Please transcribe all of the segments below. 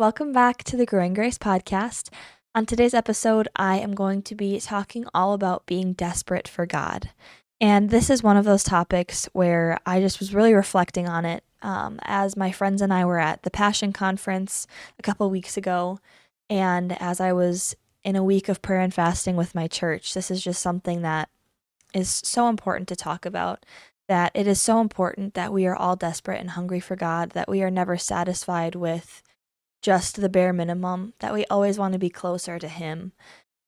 welcome back to the Growing Grace podcast. On today's episode, I am going to be talking all about being desperate for God. And this is one of those topics where I just was really reflecting on it as my friends and I were at the Passion Conference a couple weeks ago. And as I was in a week of prayer and fasting with my church, this is just something that is so important to talk about. That it is so important that we are all desperate and hungry for God, that we are never satisfied with just the bare minimum, that we always want to be closer to Him.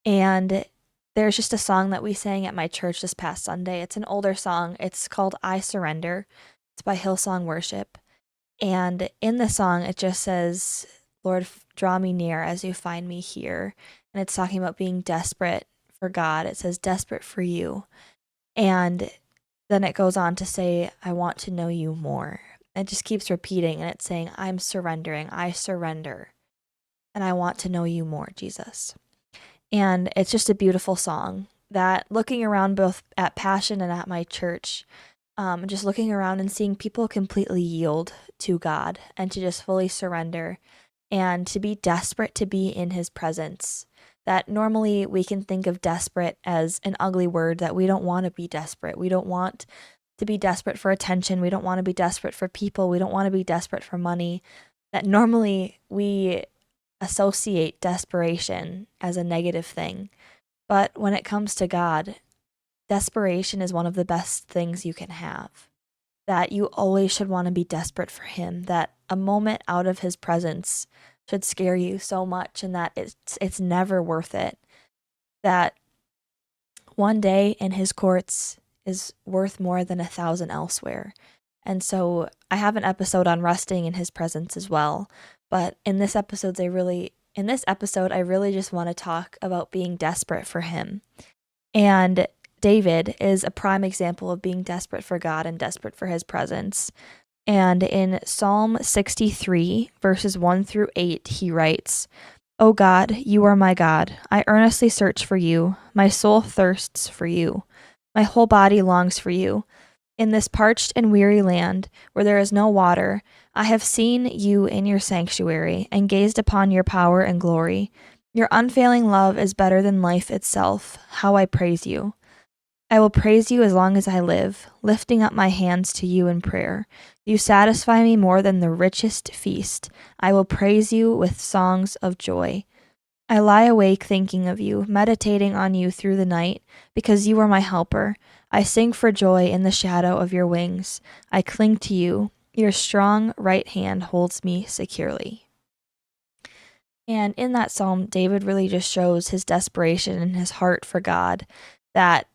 And there's just a song that we sang at my church this past Sunday. It's an older song. It's called I Surrender. It's by Hillsong Worship. And in the song, it just says, Lord, draw me near as you find me here. And it's talking about being desperate for God. It says, desperate for you. And then it goes on to say, I want to know you more. It just keeps repeating, and it's saying, I'm surrendering, I surrender, and I want to know you more, Jesus. And it's just a beautiful song that, looking around both at Passion and at my church, just looking around and seeing people completely yield to God and to just fully surrender and to be desperate to be in His presence. That normally we can think of desperate as an ugly word, that we don't want to be desperate. We don't want to be desperate for attention. We don't want to be desperate for people. We don't want to be desperate for money. That normally we associate desperation as a negative thing. But when it comes to God, desperation is one of the best things you can have. That you always should want to be desperate for Him. That a moment out of His presence should scare you so much, and that it's never worth it. That one day in His courts is worth more than 1,000 elsewhere. And so I have an episode on resting in His presence as well. But in this episode, I really just want to talk about being desperate for Him. And David is a prime example of being desperate for God and desperate for His presence. And in Psalm 63, verses 1 through 8, he writes, O God, you are my God. I earnestly search for you. My soul thirsts for you. My whole body longs for you. In this parched and weary land, where there is no water, I have seen you in your sanctuary and gazed upon your power and glory. Your unfailing love is better than life itself. How I praise you. I will praise you as long as I live, lifting up my hands to you in prayer. You satisfy me more than the richest feast. I will praise you with songs of joy. I lie awake thinking of you, meditating on you through the night, because you are my helper. I sing for joy in the shadow of your wings. I cling to you. Your strong right hand holds me securely. And in that psalm, David really just shows his desperation and his heart for God, that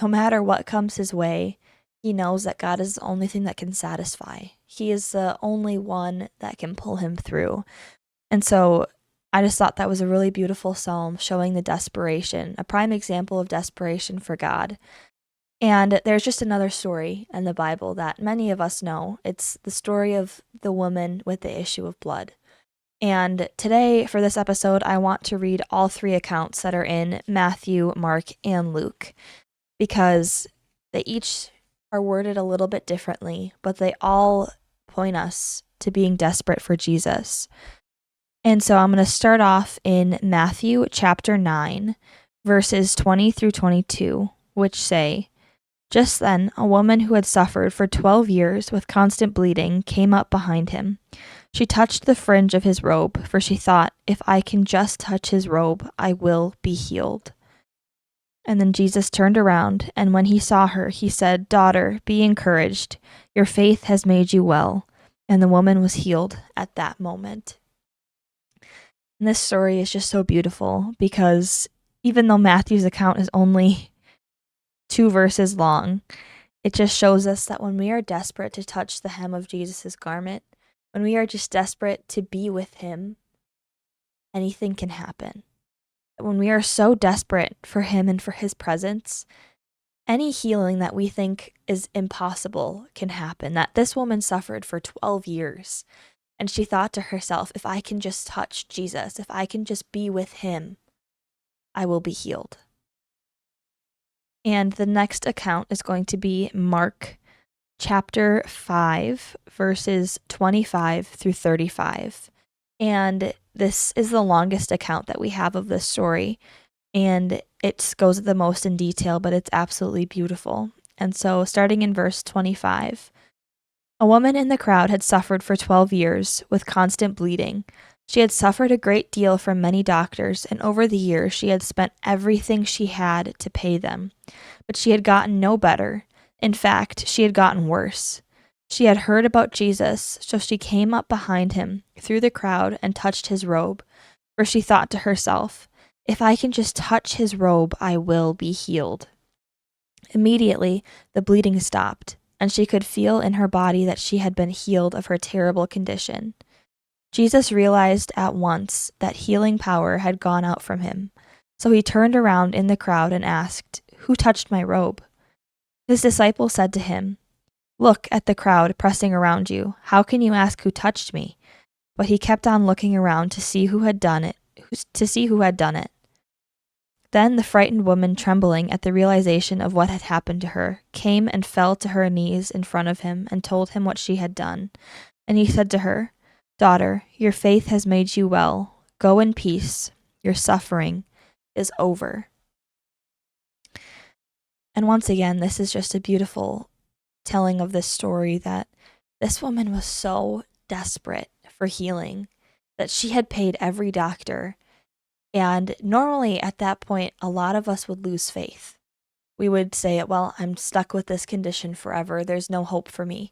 no matter what comes his way, he knows that God is the only thing that can satisfy. He is the only one that can pull him through. And so I just thought that was a really beautiful psalm showing the desperation, a prime example of desperation for God. And there's just another story in the Bible that many of us know. It's the story of the woman with the issue of blood. And today, for this episode, I want to read all three accounts that are in Matthew, Mark, and Luke, because they each are worded a little bit differently, but they all point us to being desperate for Jesus. And so I'm going to start off in Matthew chapter 9, verses 20 through 22, which say, Just then, a woman who had suffered for 12 years with constant bleeding came up behind him. She touched the fringe of his robe, for she thought, if I can just touch his robe, I will be healed. And then Jesus turned around, and when he saw her, he said, Daughter, be encouraged. Your faith has made you well. And the woman was healed at that moment. And this story is just so beautiful because even though Matthew's account is only 2 verses long, it just shows us that when we are desperate to touch the hem of Jesus' garment, when we are just desperate to be with Him, anything can happen. When we are so desperate for Him and for His presence, any healing that we think is impossible can happen. That this woman suffered for 12 years, and she thought to herself, if I can just touch Jesus, if I can just be with Him, I will be healed. And the next account is going to be Mark chapter 5, verses 25 through 35. And this is the longest account that we have of this story. And it goes the most in detail, but it's absolutely beautiful. And so, starting in verse 25, a woman in the crowd had suffered for 12 years with constant bleeding. She had suffered a great deal from many doctors, and over the years she had spent everything she had to pay them. But she had gotten no better. In fact, she had gotten worse. She had heard about Jesus, so she came up behind him through the crowd and touched his robe, for she thought to herself, "If I can just touch his robe, I will be healed." Immediately, the bleeding stopped, and she could feel in her body that she had been healed of her terrible condition. Jesus realized at once that healing power had gone out from him, so he turned around in the crowd and asked, "Who touched my robe?" His disciples said to him, "Look at the crowd pressing around you. How can you ask who touched me?" But he kept on looking around to see who had done it. Then the frightened woman, trembling at the realization of what had happened to her, came and fell to her knees in front of him and told him what she had done. And he said to her, "Daughter, your faith has made you well. Go in peace. Your suffering is over." And once again, this is just a beautiful telling of this story that this woman was so desperate for healing that she had paid every doctor. And normally at that point, a lot of us would lose faith. We would say, "Well, I'm stuck with this condition forever. There's no hope for me."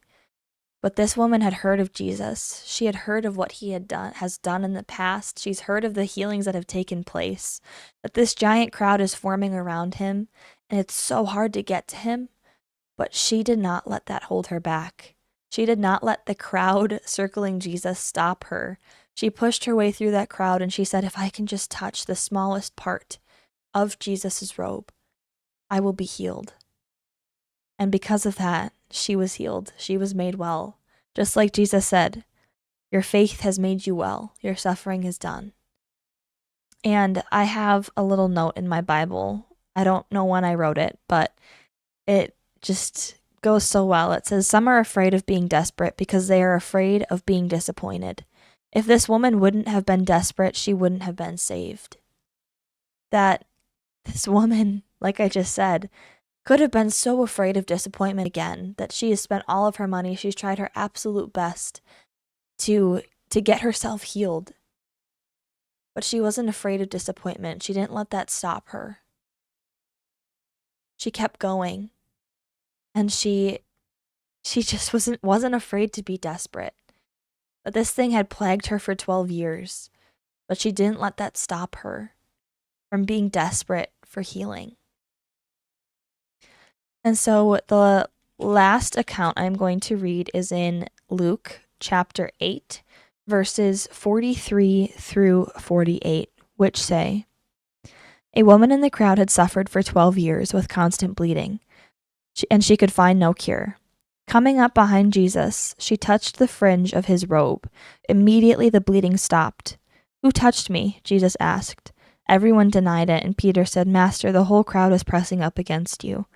But this woman had heard of Jesus. She had heard of what he has done in the past. She's heard of the healings that have taken place, that this giant crowd is forming around him, and it's so hard to get to him. But she did not let that hold her back. She did not let the crowd circling Jesus stop her. She pushed her way through that crowd and she said, "If I can just touch the smallest part of Jesus' robe, I will be healed." And because of that, she was healed. She was made well. Just like Jesus said, "Your faith has made you well. Your suffering is done." And I have a little note in my Bible. I don't know when I wrote it, but it just goes so well. It says, "Some are afraid of being desperate because they are afraid of being disappointed. If this woman wouldn't have been desperate, she wouldn't have been saved." That this woman, like I just said, could have been so afraid of disappointment again that she has spent all of her money. She's tried her absolute best to get herself healed. But she wasn't afraid of disappointment. She didn't let that stop her. She kept going. And she just wasn't afraid to be desperate. But this thing had plagued her for 12 years. But she didn't let that stop her from being desperate for healing. And so the last account I'm going to read is in Luke chapter 8, verses 43 through 48, which say, "A woman in the crowd had suffered for 12 years with constant bleeding, and she could find no cure. Coming up behind Jesus, she touched the fringe of his robe. Immediately the bleeding stopped. 'Who touched me?' Jesus asked. Everyone denied it, and Peter said, 'Master, the whole crowd is pressing up against you.'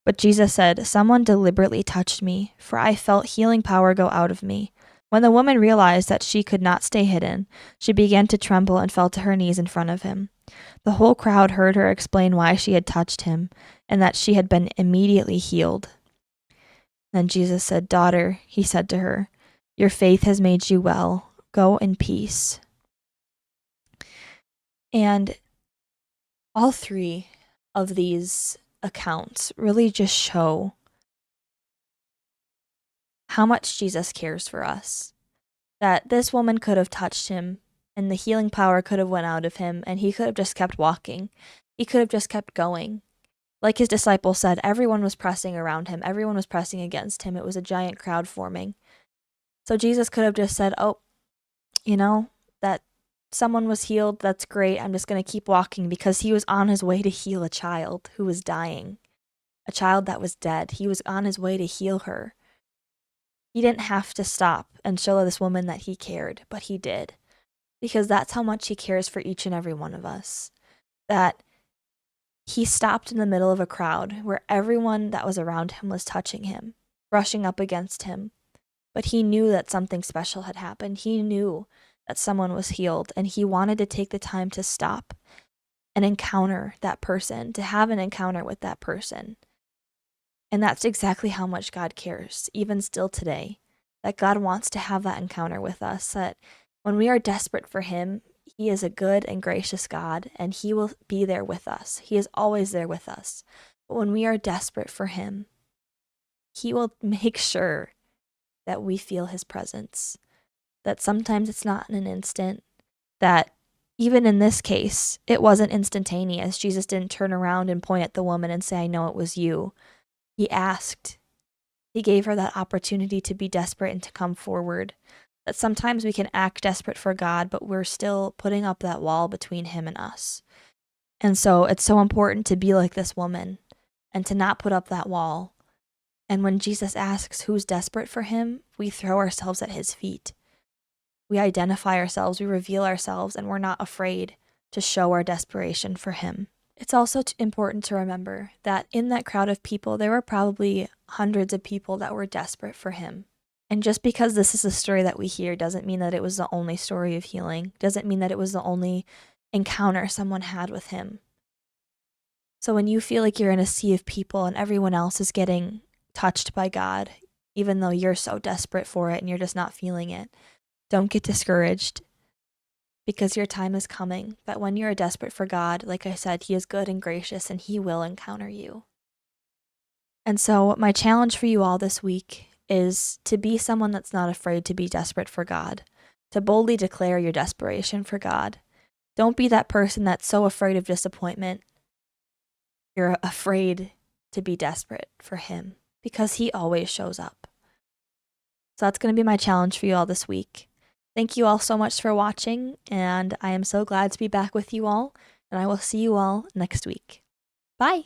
But Jesus said, 'Someone deliberately touched me, for I felt healing power go out of me.' When the woman realized that she could not stay hidden, she began to tremble and fell to her knees in front of him. The whole crowd heard her explain why she had touched him, and that she had been immediately healed. Then Jesus said, 'Daughter,' he said to her, 'your faith has made you well. Go in peace.'" And all three of these accounts really just show how much Jesus cares for us. That this woman could have touched him and the healing power could have went out of him and he could have just kept walking. He could have just kept going. Like his disciples said, everyone was pressing around him. Everyone was pressing against him. It was a giant crowd forming. So Jesus could have just said, "Oh, that someone was healed. That's great. I'm just going to keep walking," because he was on his way to heal a child who was dying, a child that was dead. He was on his way to heal her. He didn't have to stop and show this woman that he cared, but he did, because that's how much he cares for each and every one of us. That he stopped in the middle of a crowd where everyone that was around him was touching him, brushing up against him. But he knew that something special had happened. He knew that someone was healed, and he wanted to take the time to stop and encounter that person, to have an encounter with that person. And that's exactly how much God cares, even still today, that God wants to have that encounter with us, that when we are desperate for him, he is a good and gracious God, and he will be there with us. He is always there with us. But when we are desperate for him, he will make sure that we feel his presence, that sometimes it's not in an instant, that even in this case, it wasn't instantaneous. Jesus didn't turn around and point at the woman and say, I know it was you. He asked. He gave her that opportunity to be desperate and to come forward. That sometimes we can act desperate for God, but we're still putting up that wall between him and us. And so it's so important to be like this woman and to not put up that wall. And when Jesus asks who's desperate for him, we throw ourselves at his feet. We identify ourselves, we reveal ourselves, and we're not afraid to show our desperation for him. It's also important to remember that in that crowd of people, there were probably hundreds of people that were desperate for him. And just because this is a story that we hear doesn't mean that it was the only story of healing, doesn't mean that it was the only encounter someone had with him. So when you feel like you're in a sea of people and everyone else is getting touched by God, even though you're so desperate for it and you're just not feeling it, don't get discouraged, because your time is coming. That when you're desperate for God, like I said, he is good and gracious and he will encounter you. And so my challenge for you all this week is to be someone that's not afraid to be desperate for God, to boldly declare your desperation for God. Don't be that person that's so afraid of disappointment. You're afraid to be desperate for him because he always shows up. So that's going to be my challenge for you all this week. Thank you all so much for watching, and I am so glad to be back with you all, and I will see you all next week. Bye!